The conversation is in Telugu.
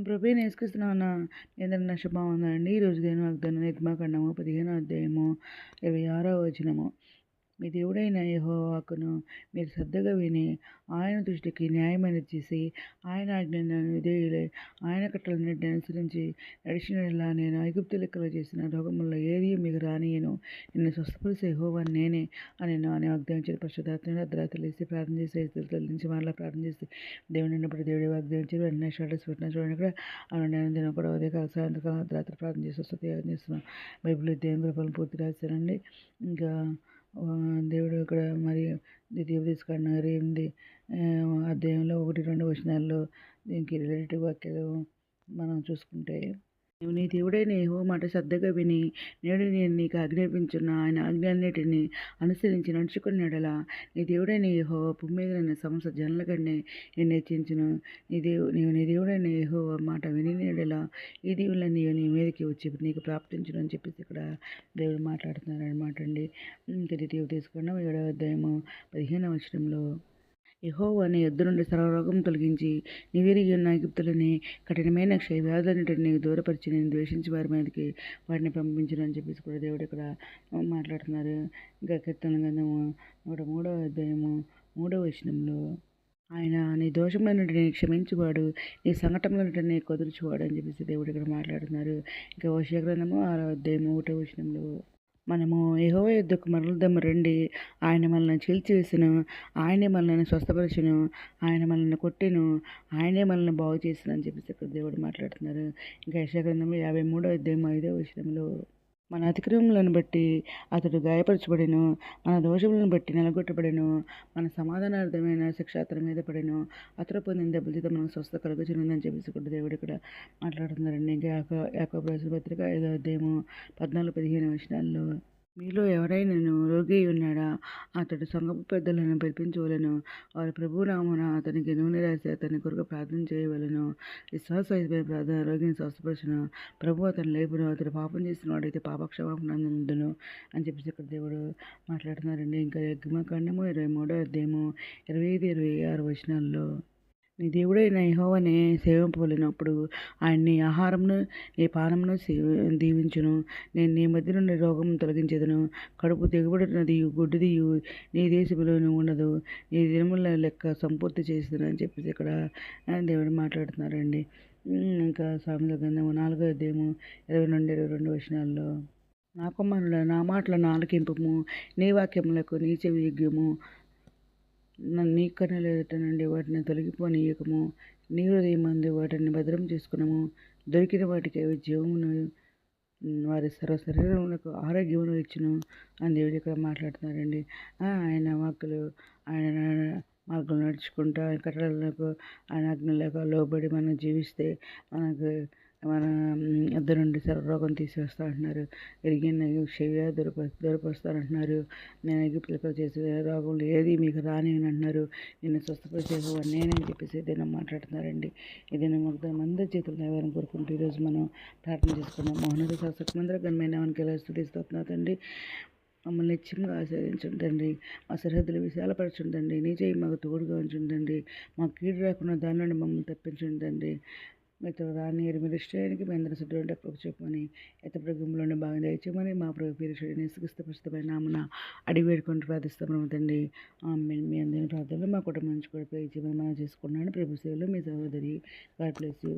ప్రభువైన యేసుక్రీస్తునామమున మీ అందరికి నా శుభవందనాలండి. ఈరోజు దేవుని వాగ్దానం నిర్గమకాండము 15వ అధ్యాయము 26వ వచనము. మీ దేవుడైన యెహోవాకును మీరు శ్రద్ధగా విని ఆయన దృష్టికి న్యాయమైనది చేసి ఆయన ఆజ్ఞలను విధేయులై ఆయన కట్టలన్నిటిని అనుసరించి నడిచినలా నేను ఐగుప్తు లెక్కలో చేసిన రోగములలో ఏది మీకు రానియను. నిన్ను స్వస్థపరిచే యెహోవా నేనే అని వాగ్దానించిన పరిశుద్ధాత్మను అర్ధరాత్రి లేచి ప్రార్థన చేసి తొలగించి మరలా ప్రార్థన చేసి దేవుని నిన్నప్పుడు దేవుడి వాగ్దానించారు. వెంటనే స్టేటస్ పెట్టిన చూడండి. ఇక్కడ నేను దినం కూడా ఉదయకాల సాయంత్రకాలం అర్ధరాత్రి ప్రార్థన చేసి స్వస్థత చేస్తున్నాను. బైబిల్ దేవుని కృపలను పూర్తి రాశారండి. ఇంకా దేవుడు ఇక్కడ మరి ద్వితీయోపదేశకాండం 28 అధ్యాయంలో 1-2 వచనాల్లో దీనికి రిలేటివ్ వాక్యాలు మనం చూసుకుంటే, నీవు నీ దేవుడైన యెహోవా మాట శ్రద్ధగా విని నేడు నేను నీకు ఆజ్ఞాపించున్న ఆయన ఆజ్ఞలన్నిటిని అనుసరించి నడుచుకున్న యెడల నీ దేవుడైన యెహోవా భూమి మీద ఉన్న సమస్త జనుల కంటే నిన్ను హెచ్చించును. నీవు నీ దేవుడైన యెహోవా మాట విని యెడల ఈ దీవులన్నీ నీ మీదకి వచ్చి నీకు ప్రాప్తించును అని చెప్పేసి ఇక్కడ దేవుడు మాట్లాడుతున్నారు అనమాట అండి. ఇంకా ద్వితీయోపదేశకాండం 7వ అధ్యాయము 15వ వచనంలో, యెహోవా నీ యొద్ద నుండి సర్వరోగం తొలగించి నీవెరిగి ఉన్న ఐగుప్తులని కఠినమైన క్షయవ్యాధులన్నిటిని దూరపరిచి నేను ద్వేషించి వారి మీదకి వాటిని పంపించను అని చెప్పేసి కూడా దేవుడు ఇక్కడ మాట్లాడుతున్నారు. ఇంకా కీర్తన గ్రంథము 103వ అధ్యాయము 3వ వచనంలో, ఆయన నీ దోషములన్నిటిని క్షమించువాడు, నీ సంకటములన్నిటిని కుదుర్చువాడు అని చెప్పేసి దేవుడు ఇక్కడ మాట్లాడుతున్నారు. ఇంకా హోషేయ గ్రంథము 6వ అధ్యాయము 1వ వచనంలో, మనము యెహోవా యొద్దకు మరలుదము రండి, ఆయన మనల్ని చీల్చివేసెను, ఆయనే మనల్ని స్వస్థపరచును, ఆయన మనల్ని కొట్టెను, ఆయనే మనల్ని బాగు చేసిన అని చెప్పేసి ఇక్కడ దేవుడు మాట్లాడుతున్నారు. ఇంకా యెషయా గ్రంథము 53వ అధ్యాయం 5వ వచనంలో, మన అతిక్రమములను బట్టి అతడు గాయపరచబడెను, మన దోషములను బట్టి నలగొట్టబడెను, మన సమాధానార్థమైన శిక్ష అతని మీద పడెను, అతడు పొందిన దెబ్బల చేత మనకు స్వస్థత కలుగుచున్నదని చెప్పేసి కూడా దేవుడు ఇక్కడ మాట్లాడుతున్నారండి. ఇంకా యాకోబు రాసిన పత్రిక 5వ అధ్యాయము 14-15 వచనాల్లో, మీలో ఎవరైనాను రోగి ఉన్నాడా, అతడు సంఘపు పెద్దలను పిలిపించవలెను, వారు ప్రభువు నామమున అతనికి నూనె రాసి అతని కొరకు ప్రార్థన చేయవలెను. విశ్వాసరహితమైన ప్రార్థన రోగిని స్వస్థపరచును, ప్రభు అతను లేపును, అతడు పాపం చేసిన వాడైతే పాపక్షమాపణ అందును అని చెప్పేసి ఇక్కడ దేవుడు మాట్లాడుతున్నారండి. ఇంకా నిర్గమకాండము 23వ అధ్యాయము 25-26 వచనాల్లో, నీ దేవుడైన యెహోవానే సేవింపవలెనప్పుడు ఆయన నీ ఆహారమును నీ పానమును దీవించును. నేను నీ మధ్య నుండి రోగం తొలగించేదను, కడుపు దిగుబడినదియు గుడ్డిదియు నీ దేశములోనూ ఉండదు, నీ దినముల లెక్క సంపూర్తి చేసేదను అని చెప్పేసి ఇక్కడ దేవుడు మాట్లాడుతున్నారండి. ఇంకా సామెతల గ్రంథము 4వ అధ్యాయము 20-22 వచనాల్లో, నా కుమారుడా నా మాటలను ఆలకింపుము, నీ వాక్యములకు నీ చెవి యోగ్యము, నీ కన్నుల ఎదుట నుండి వాటిని తొలగిపోనీయకము, నీ హృదయమందు వాటిని భద్రం చేసుకునము, దొరికిన వాటికి అవి జీవమును వారి సర్వ శరీరములకు ఆరోగ్యమును ఇచ్చును అని దేవుడు ఇక్కడ మాట్లాడుతున్నారండి. ఆయన వాక్కులు ఆయన మార్గం నడుచుకుంటూ ఆయన కట్టడలకు ఆయన ఆజ్ఞలకు లోబడి మనం జీవిస్తే మన ఇద్దరు నుండి సర్వరోగం తీసివేస్తా అంటున్నారు. ఎరిగిన క్షయ దూరపరుస్తానంటున్నారు. నేను ఐగుప్తులతో చేసే రోగంలో ఏది మీకు రాని అంటున్నారు. నిన్ను స్వస్థపరిచేవాడు నేనని చెప్పేసి ఏదైనా మాట్లాడుతున్నారండి. ఏదైనా మాకు అందరి చేతుల్లో ఎవరిని కోరుకుంటూ ఈరోజు మనం ప్రార్థన చేసుకున్నాం. మౌనత సశక్తిమందర ఘనమైన మనకి ఎలా స్థుతిస్తున్నా తండ్రి, మమ్మల్ని నిత్యంగా ఆశీర్వదించుంటండి, మా సరిహద్దులు విశాలపరచుంటండి, నీ చేయి మాకు తోడుగా ఉంచుంటండి, మాకు కీడు రాకుండా దాని నుండి మమ్మల్ని తప్పించుంటండి. మీతో రాని మీరు ఇష్టానికి మీ అందరూ సిద్ధంటే అప్పుడు చెప్పమని ఎత్తప్రగంలోనే బాగా దయచేయమని మా ప్రభు పేరు నిసుకుస్తపరిస్తమైన నామన అడిగి వేడుకుంటూ ప్రార్థిస్తాం తండ్రి. మీ అందరి ప్రార్థనలు మా కుటుంబం నుంచి కూడా ప్రే చేయమని మనం చేసుకున్నాను. ప్రభు సేవలో మీ సహోదరి. God bless you.